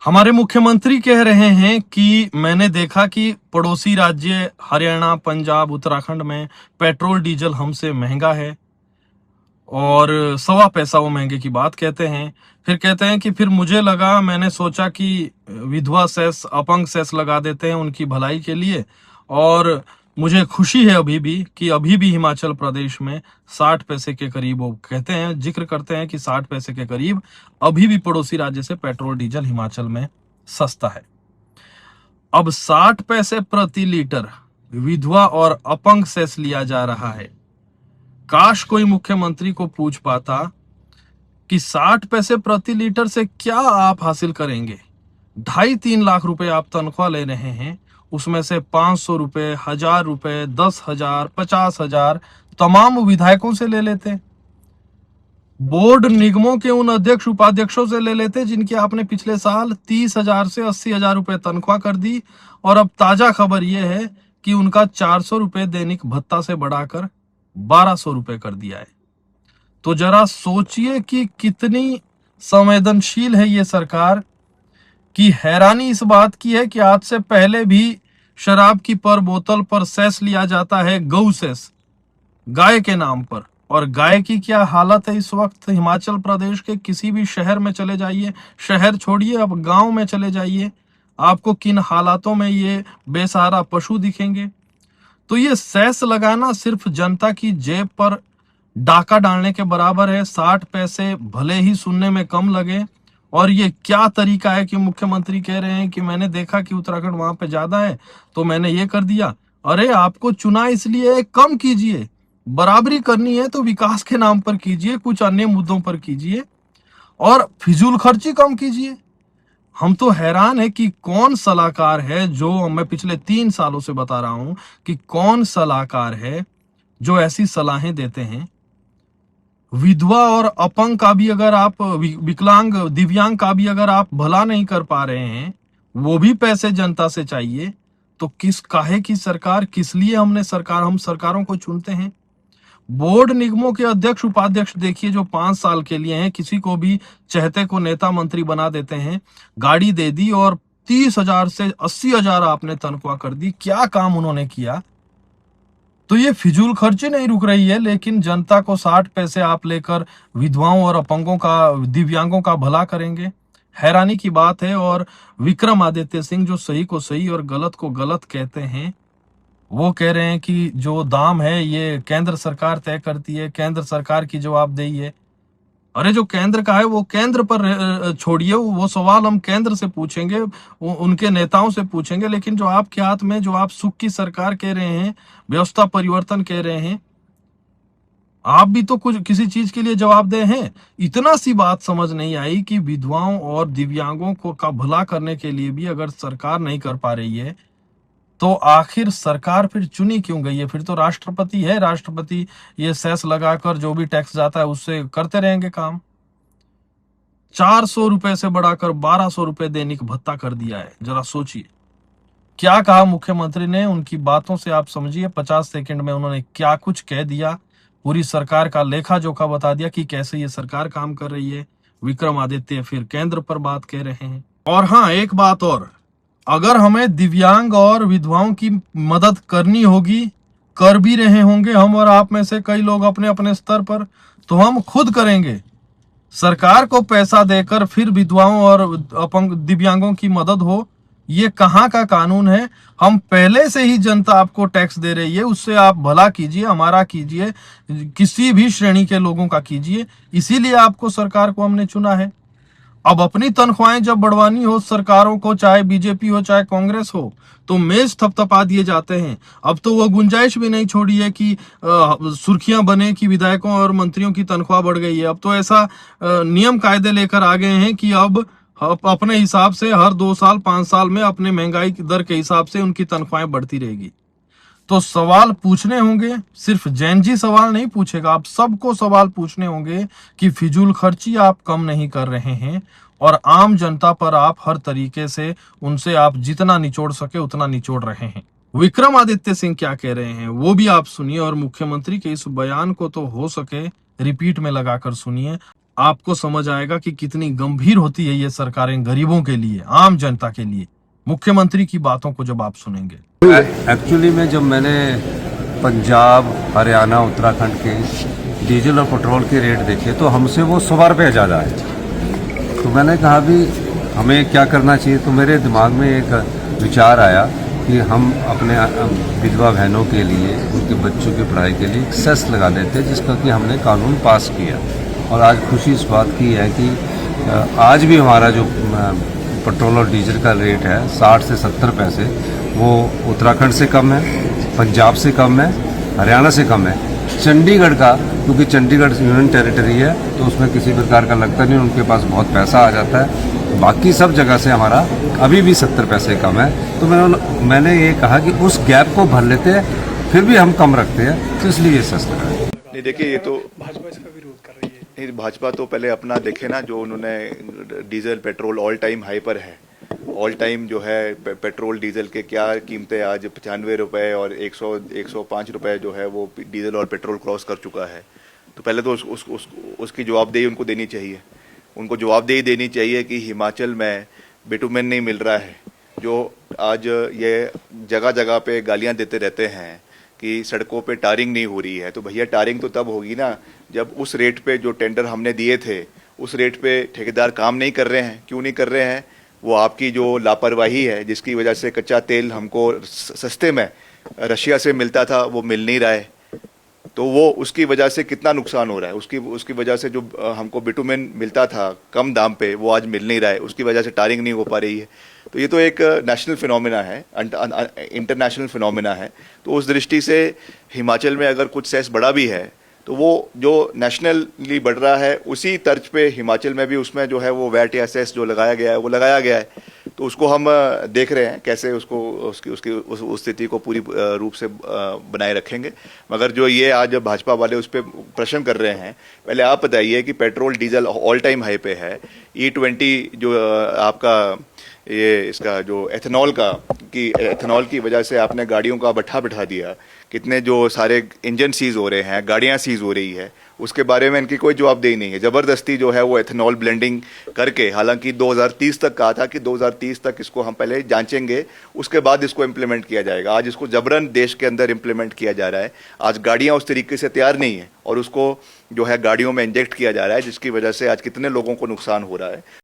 हमारे मुख्यमंत्री कह रहे हैं कि मैंने देखा कि पड़ोसी राज्य हरियाणा, पंजाब, उत्तराखंड में पेट्रोल डीजल हमसे महंगा है और सवा पैसा वो महंगे की बात कहते हैं। फिर कहते हैं कि फिर मुझे लगा, मैंने सोचा कि विधवा सेस, अपंग सेस लगा देते हैं उनकी भलाई के लिए। और मुझे खुशी है अभी भी कि अभी भी हिमाचल प्रदेश में 60 पैसे के करीब, वो कहते हैं, जिक्र करते हैं कि 60 पैसे के करीब अभी भी पड़ोसी राज्य से पेट्रोल डीजल हिमाचल में सस्ता है। अब 60 पैसे प्रति लीटर विधवा और अपंग सेस लिया जा रहा है। काश कोई मुख्यमंत्री को पूछ पाता कि 60 पैसे प्रति लीटर से क्या आप हासिल करेंगे। 2.5-3 लाख रुपए आप तनख्वाह ले रहे हैं, उसमें से 500 रुपए, 1000 रुपए, 10,000, 50,000 तमाम विधायकों से ले लेते, बोर्ड निगमों के उन अध्यक्ष उपाध्यक्षों से ले लेते जिनकी आपने पिछले साल 30,000 से 80,000 रुपए तनख्वाह कर दी। और अब ताजा खबर यह है कि उनका 400 रुपए दैनिक भत्ता से बढ़ाकर 1200 रुपए कर दिया है। तो जरा सोचिए कि कितनी संवेदनशील है ये सरकार। की हैरानी इस बात की है कि आज से पहले भी शराब की पर बोतल पर सेस लिया जाता है, गौ सेस, गाय के नाम पर। और गाय की क्या हालत है इस वक्त हिमाचल प्रदेश के किसी भी शहर में चले जाइए, शहर छोड़िए अब गांव में चले जाइए, आपको किन हालातों में ये बेसहारा पशु दिखेंगे। तो ये सेस लगाना सिर्फ जनता की जेब पर डाका डालने के बराबर है। 60 पैसे भले ही सुनने में कम लगे, और ये क्या तरीका है कि मुख्यमंत्री कह रहे हैं कि मैंने देखा कि उत्तराखंड वहां पे ज्यादा है तो मैंने ये कर दिया। अरे आपको चुना इसलिए, कम कीजिए। बराबरी करनी है तो विकास के नाम पर कीजिए, कुछ अन्य मुद्दों पर कीजिए और फिजूल खर्ची कम कीजिए। हम तो हैरान है कि कौन सलाहकार है, जो मैं पिछले 3 सालों से बता रहा हूं कि कौन सलाहकार है जो ऐसी सलाहें देते हैं। विधवा और अपंग का भी अगर आप, विकलांग दिव्यांग का भी अगर आप भला नहीं कर पा रहे हैं, वो भी पैसे जनता से चाहिए, तो किस काहे की सरकार, किस लिए हम सरकारों को चुनते हैं। बोर्ड निगमों के अध्यक्ष उपाध्यक्ष देखिए जो 5 साल के लिए हैं, किसी को भी चहते को नेता मंत्री बना देते हैं, गाड़ी दे दी और 30,000 से 80,000 आपने तनख्वाह कर दी। क्या काम उन्होंने किया। तो ये फिजूल खर्ची नहीं रुक रही है, लेकिन जनता को 60 पैसे आप लेकर विधवाओं और अपंगों का, दिव्यांगों का भला करेंगे। हैरानी की बात है। और विक्रमादित्य सिंह जो सही को सही और गलत को गलत कहते हैं, वो कह रहे हैं कि जो दाम है ये केंद्र सरकार तय करती है, केंद्र सरकार की जवाबदेही है। अरे जो केंद्र का है वो केंद्र पर छोड़िए, वो सवाल हम केंद्र से पूछेंगे, उनके नेताओं से पूछेंगे। लेकिन जो आपके हाथ में, जो आप सुख की सरकार कह रहे हैं, व्यवस्था परिवर्तन कह रहे हैं, आप भी तो कुछ किसी चीज के लिए जवाबदेह हैं। इतना सी बात समझ नहीं आई कि विधवाओं और दिव्यांगों को का भला करने के लिए भी अगर सरकार नहीं कर पा रही है, तो आखिर सरकार फिर चुनी क्यों गई है। फिर तो राष्ट्रपति है, राष्ट्रपति ये सेस लगाकर जो भी टैक्स जाता है उससे करते रहेंगे काम। 400 रुपए से बढ़ाकर 1200 रुपए दैनिक भत्ता कर दिया है। जरा सोचिए क्या कहा मुख्यमंत्री ने, उनकी बातों से आप समझिए 50 सेकंड में उन्होंने क्या कुछ कह दिया। पूरी सरकार का लेखा जोखा बता दिया कि कैसे ये सरकार काम कर रही है। विक्रमादित्य फिर केंद्र पर बात कह रहे हैं। और हाँ, एक बात और, अगर हमें दिव्यांग और विधवाओं की मदद करनी होगी, कर भी रहे होंगे हम और आप में से कई लोग अपने अपने स्तर पर, तो हम खुद करेंगे। सरकार को पैसा देकर फिर विधवाओं और अपंग दिव्यांगों की मदद हो, ये कहाँ का कानून है। हम पहले से ही जनता आपको टैक्स दे रही है, उससे आप भला कीजिए, हमारा कीजिए, किसी भी श्रेणी के लोगों का कीजिए। इसीलिए आपको सरकार को हमने चुना है। अब अपनी तनख्वाहें जब बढ़वानी हो सरकारों को, चाहे बीजेपी हो चाहे कांग्रेस हो, तो मेज थपथपा दिए जाते हैं। अब तो वो गुंजाइश भी नहीं छोड़ी है कि सुर्खियां बने कि विधायकों और मंत्रियों की तनख्वाह बढ़ गई है। अब तो ऐसा नियम कायदे लेकर आ गए हैं कि अब अपने हिसाब से हर 2 साल 5 साल में अपने महंगाई की दर के हिसाब से उनकी तनख्वाहें बढ़ती रहेगी। तो सवाल पूछने होंगे, सिर्फ जैन जी सवाल नहीं पूछेगा, आप सबको सवाल पूछने होंगे कि फिजूल खर्ची आप कम नहीं कर रहे हैं और आम जनता पर आप हर तरीके से उनसे आप जितना निचोड़ सके उतना निचोड़ रहे हैं। विक्रमादित्य सिंह क्या कह रहे हैं वो भी आप सुनिए, और मुख्यमंत्री के इस बयान को तो हो सके रिपीट में लगाकर सुनिए। आपको समझ आएगा कि कितनी गंभीर होती है ये सरकारें गरीबों के लिए, आम जनता के लिए। मुख्यमंत्री की बातों को जब आप सुनेंगे, एक्चुअली में जब मैंने पंजाब, हरियाणा, उत्तराखंड के डीजल और पेट्रोल के रेट देखे तो हमसे वो 100 रुपये ज़्यादा है। तो मैंने कहा भी हमें क्या करना चाहिए। तो मेरे दिमाग में एक विचार आया कि हम अपने विधवा बहनों के लिए, उनके बच्चों की पढ़ाई के लिए सेस लगा देते हैं, जिसका कि हमने कानून पास किया। और आज खुशी इस बात की है कि आज भी हमारा जो पेट्रोल और डीजल का रेट है 60 से 70 पैसे, वो उत्तराखंड से कम है, पंजाब से कम है, हरियाणा से कम है। चंडीगढ़ का, क्योंकि चंडीगढ़ यूनियन टेरिटरी है तो उसमें किसी प्रकार का लगता नहीं, उनके पास बहुत पैसा आ जाता है। बाकी सब जगह से हमारा अभी भी 70 पैसे कम है। तो मैंने ये कहा कि उस गैप को भर लेते हैं, फिर भी हम कम रखते हैं, तो इसलिए ये सस्ता है। नहीं देखिए, ये तो भाजपा इसका विरोध कर रही है। नहीं, भाजपा तो पहले अपना देखे ना, जो उन्होंने diesel petrol all time high पर है। ऑल टाइम जो है पेट्रोल डीजल के क्या कीमतें आज 95 रुपए और 105 रुपए जो है वो डीजल और पेट्रोल क्रॉस कर चुका है। तो पहले तो उसकी जवाबदेही उनको देनी चाहिए। उनको जवाबदेही देनी चाहिए कि हिमाचल में बिटुमेन नहीं मिल रहा है, जो आज ये जगह जगह पे गालियां देते रहते हैं कि सड़कों पे टारिंग नहीं हो रही है। तो भैया टारिंग तो तब होगी ना जब उस रेट पे जो टेंडर हमने दिए थे उस रेट पे ठेकेदार काम नहीं कर रहे हैं। क्यों नहीं कर रहे हैं? वो आपकी जो लापरवाही है, जिसकी वजह से कच्चा तेल हमको सस्ते में रशिया से मिलता था वो मिल नहीं रहा है। तो वो उसकी वजह से कितना नुकसान हो रहा है। उसकी वजह से जो हमको बिटुमेन मिलता था कम दाम पे वो आज मिल नहीं रहा है, उसकी वजह से टारिंग नहीं हो पा रही है। तो ये तो एक नेशनल फिनोमिना है, इंटरनेशनल फिनोमिना है। तो उस दृष्टि से हिमाचल में अगर कुछ सेस बढ़ा भी है तो वो जो नेशनली बढ़ रहा है उसी तर्ज पे हिमाचल में भी उसमें जो है वो वैट या सेस जो लगाया गया है वो लगाया गया है। तो उसको हम देख रहे हैं कैसे उसको उस स्थिति को पूरी रूप से बनाए रखेंगे। मगर जो ये आज भाजपा वाले उस पर प्रश्न कर रहे हैं, पहले आप बताइए कि petrol diesel all time high पे है। E20 जो आपका ये इसका जो एथेनॉल की वजह से आपने गाड़ियों का भट्ठा बिठा दिया, कितने जो सारे इंजन सीज हो रहे हैं, गाड़ियां सीज हो रही है, उसके बारे में इनकी कोई जवाबदेही नहीं है। जबरदस्ती जो है वो एथेनॉल ब्लेंडिंग करके, हालांकि 2030 तक कहा था कि 2030 तक इसको हम पहले जांचेंगे, उसके बाद इसको इम्प्लीमेंट किया जाएगा। आज इसको जबरन देश के अंदर इम्प्लीमेंट किया जा रहा है। आज गाड़ियां उस तरीके से तैयार नहीं है और उसको जो है गाड़ियों में इंजेक्ट किया जा रहा है, जिसकी वजह से आज कितने लोगों को नुकसान हो रहा है।